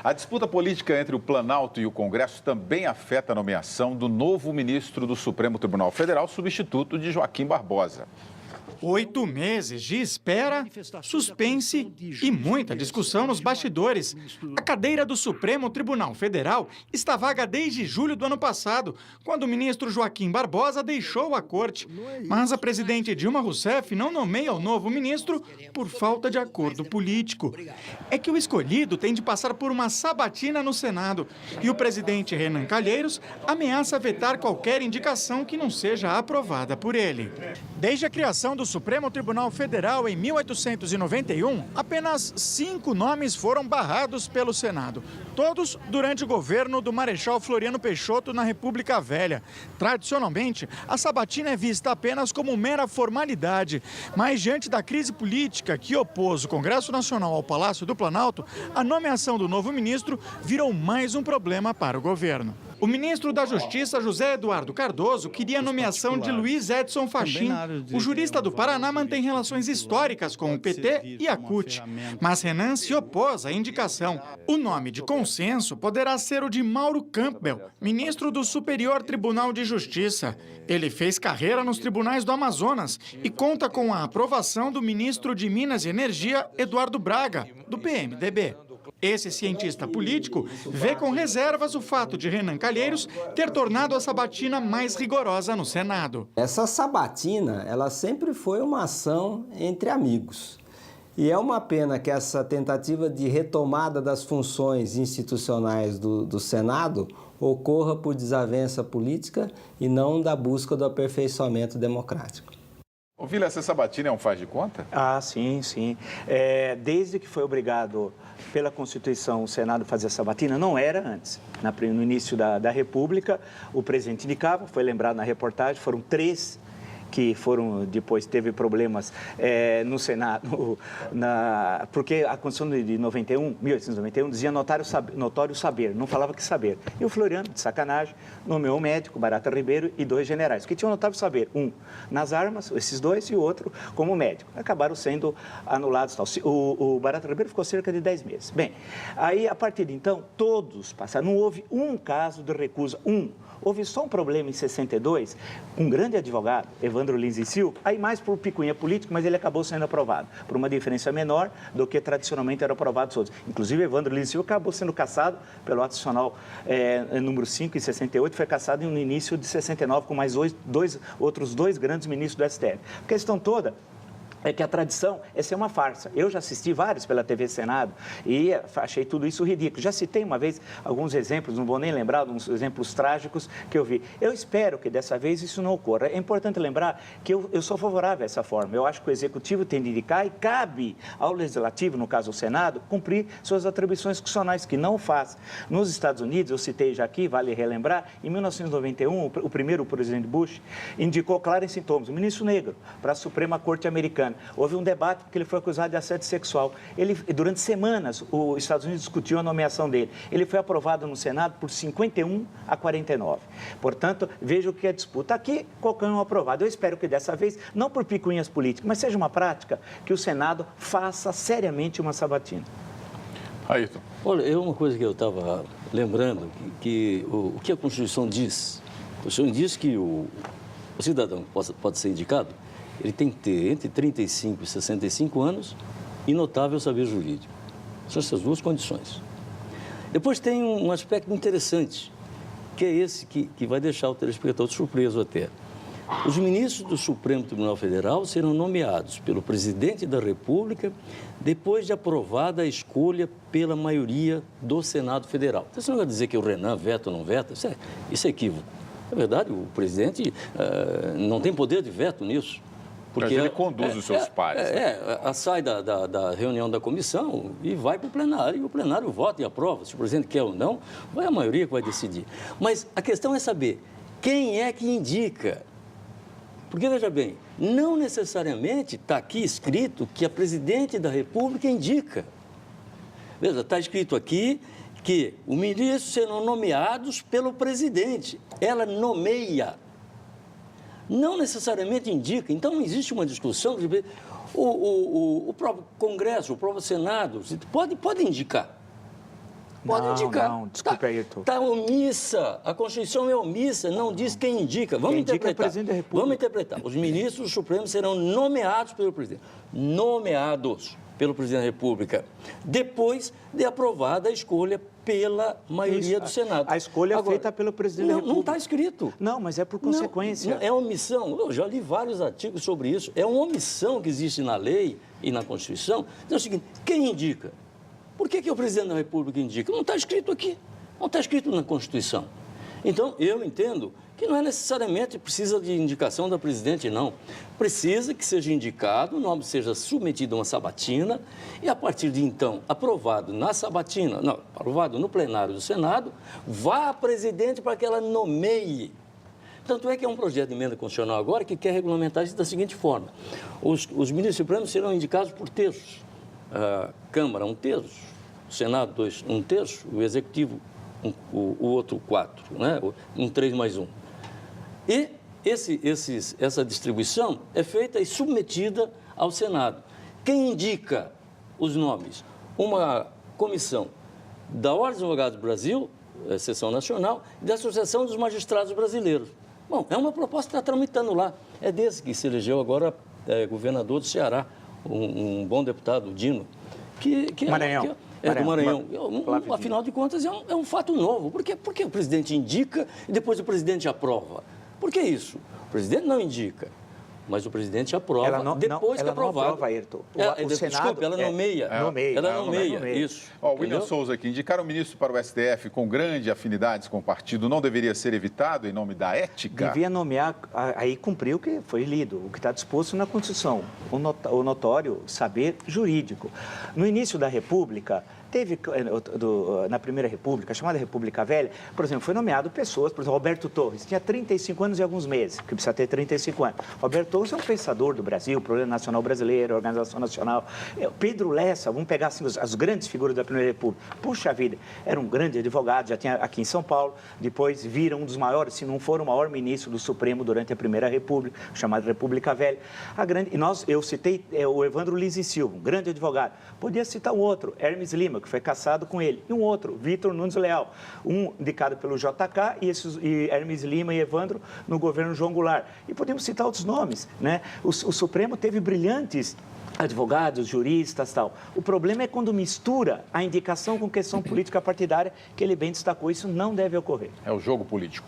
A disputa política entre o Planalto e o Congresso também afeta a nomeação do novo ministro do Supremo Tribunal Federal, substituto de Joaquim Barbosa. 8 meses de espera, suspense e muita discussão nos bastidores. A cadeira do Supremo Tribunal Federal está vaga desde julho do ano passado, quando o ministro Joaquim Barbosa deixou a corte. Mas a presidente Dilma Rousseff não nomeia o novo ministro por falta de acordo político. É que o escolhido tem de passar por uma sabatina no Senado e o presidente Renan Calheiros ameaça vetar qualquer indicação que não seja aprovada por ele. Desde a criação do Supremo Tribunal Federal em 1891, apenas 5 nomes foram barrados pelo Senado. Todos durante o governo do Marechal Floriano Peixoto na República Velha. Tradicionalmente, a sabatina é vista apenas como mera formalidade. Mas diante da crise política que opôs o Congresso Nacional ao Palácio do Planalto, a nomeação do novo ministro virou mais um problema para o governo. O ministro da Justiça, José Eduardo Cardoso, queria a nomeação de Luiz Edson Fachin. O jurista do Paraná mantém relações históricas com o PT e a CUT. Mas Renan se opôs à indicação. O nome de consenso poderá ser o de Mauro Campbell, ministro do Superior Tribunal de Justiça. Ele fez carreira nos tribunais do Amazonas e conta com a aprovação do ministro de Minas e Energia, Eduardo Braga, do PMDB. Esse cientista político vê com reservas o fato de Renan Calheiros ter tornado a sabatina mais rigorosa no Senado. Essa sabatina, ela sempre foi uma ação entre amigos. E é uma pena que essa tentativa de retomada das funções institucionais do Senado ocorra por desavença política e não da busca do aperfeiçoamento democrático. Ô, Vila, essa sabatina é um faz de conta? Ah, sim, sim. Desde que foi obrigado pela Constituição o Senado a fazer a sabatina, não era antes. No início da República, o presidente indicava, foi lembrado na reportagem, foram 3 que foram, depois teve problemas no Senado, porque a Constituição de 1891, dizia notório saber, não falava que saber. E o Floriano, de sacanagem, nomeou um médico, Barata Ribeiro, e 2 generais, que tinham notável saber, um nas armas, esses 2, e o outro como médico. Acabaram sendo anulados. Tal. O Barata Ribeiro ficou cerca de 10 meses. Bem, aí, a partir de então, todos passaram, não houve um caso de recusa, Houve só um problema em 62, um grande advogado, Evandro Lins e Silva, aí mais por picuinha política, mas ele acabou sendo aprovado, por uma diferença menor do que tradicionalmente eram aprovados outros. Inclusive, Evandro Lins e Silva acabou sendo cassado pelo ato adicional número 5, em 68, foi cassado no início de 69, com mais outros dois grandes ministros do STF. A questão toda é que a tradição é ser uma farsa. Eu já assisti vários pela TV Senado e achei tudo isso ridículo. Já citei uma vez alguns exemplos, não vou nem lembrar, uns exemplos trágicos que eu vi. Eu espero que dessa vez isso não ocorra. É importante lembrar que eu sou favorável a essa forma. Eu acho que o Executivo tem de indicar e cabe ao Legislativo, no caso o Senado, cumprir suas atribuições constitucionais, que não faz. Nos Estados Unidos, eu citei já aqui, vale relembrar, em 1991, o primeiro presidente Bush indicou claros sintomas, o ministro negro, para a Suprema Corte Americana. Houve um debate porque ele foi acusado de assédio sexual. Durante semanas, os Estados Unidos discutiu a nomeação dele. Ele foi aprovado no Senado por 51 a 49. Portanto, veja o que é a disputa. Aqui, qualquer um aprovado. Eu espero que dessa vez, não por picuinhas políticas, mas seja uma prática que o Senado faça seriamente uma sabatina. Ayrton. Olha, é uma coisa que eu estava lembrando, que o que a Constituição diz. A Constituição diz que o cidadão pode ser indicado, ele tem que ter entre 35 e 65 anos e notável saber jurídico. São essas 2 condições. Depois tem um aspecto interessante, que é esse que vai deixar o telespectador surpreso até. Os ministros do Supremo Tribunal Federal serão nomeados pelo presidente da República depois de aprovada a escolha pela maioria do Senado Federal. Então, você não vai dizer que o Renan veta ou não veta, isso é equívoco. É verdade, o presidente não tem poder de veto nisso. Porque ele conduz os seus pares. Sai da reunião da comissão e vai para o plenário, e o plenário vota e aprova. Se o presidente quer ou não, vai a maioria que vai decidir. Mas a questão é saber quem é que indica. Porque, veja bem, não necessariamente está aqui escrito que a presidente da República indica. Veja, está escrito aqui que os ministros serão nomeados pelo presidente. Ela nomeia. Não necessariamente indica. Então, existe uma discussão. O próprio Congresso, o próprio Senado, pode indicar. Pode indicar. Não, desculpe, Ayrton. Está omissa. A Constituição é omissa, não diz quem indica. Vamos Quem indica interpretar. é o presidente da República. Vamos interpretar. Os ministros supremos serão nomeados pelo presidente. Nomeados pelo presidente da República. Depois de aprovada a escolha pela maioria do Senado. A escolha é feita pelo presidente da República. Não está escrito. Não, mas é por consequência. Não, é omissão. Eu já li vários artigos sobre isso. É uma omissão que existe na lei e na Constituição. Então é o seguinte, quem indica? Por que o presidente da República indica? Não está escrito aqui. Não está escrito na Constituição. Então, eu entendo que não é necessariamente precisa de indicação da presidente, não. Precisa que seja indicado, o nome seja submetido a uma sabatina e, a partir de então, aprovado na sabatina, não, aprovado no plenário do Senado, vá à presidente para que ela nomeie. Tanto é que é um projeto de emenda constitucional agora que quer regulamentar isso da seguinte forma. Os ministros supremos serão indicados por terços. A Câmara, 1 terço, o Senado, 1 terço, o Executivo, o outro 4, né? 3+1. E essa distribuição é feita e submetida ao Senado. Quem indica os nomes? Uma comissão da Ordem dos Advogados do Brasil, Seção Nacional, e da Associação dos Magistrados Brasileiros. Bom, é uma proposta que está tramitando lá. É desse que se elegeu agora governador do Ceará, um bom deputado, Dino, que Maranhão. É do Maranhão. Afinal de contas, é um fato novo. Por que o presidente indica e depois o presidente aprova? Por que isso? O presidente não indica, mas o presidente aprova depois que é aprovado. Não aprova, Ayrton. Desculpa, ela nomeia. Ela nomeia, isso. William Souza aqui, indicar o ministro para o STF com grande afinidades com o partido não deveria ser evitado em nome da ética? Devia nomear, aí cumpriu o que foi lido, o que está disposto na Constituição, o notório saber jurídico. No início da República, teve, na Primeira República, a chamada República Velha, por exemplo, foi nomeado pessoas, por exemplo, Roberto Torres, tinha 35 anos e alguns meses, que precisa ter 35 anos. Roberto Torres é um pensador do Brasil, Programa Nacional Brasileiro, Organização Nacional. Pedro Lessa, vamos pegar assim, as grandes figuras da Primeira República. Puxa vida, era um grande advogado, já tinha aqui em São Paulo, depois vira um dos maiores, se não for o maior ministro do Supremo durante a Primeira República, chamada República Velha. Eu citei o Evandro Lins e Silva, um grande advogado. Podia citar um outro, Hermes Lima, que foi cassado com ele, e um outro, Vitor Nunes Leal, um indicado pelo JK e Hermes Lima e Evandro no governo João Goulart. E podemos citar outros nomes, né? O Supremo teve brilhantes advogados, juristas, tal. O problema é quando mistura a indicação com questão política partidária, que ele bem destacou, isso não deve ocorrer. É o jogo político.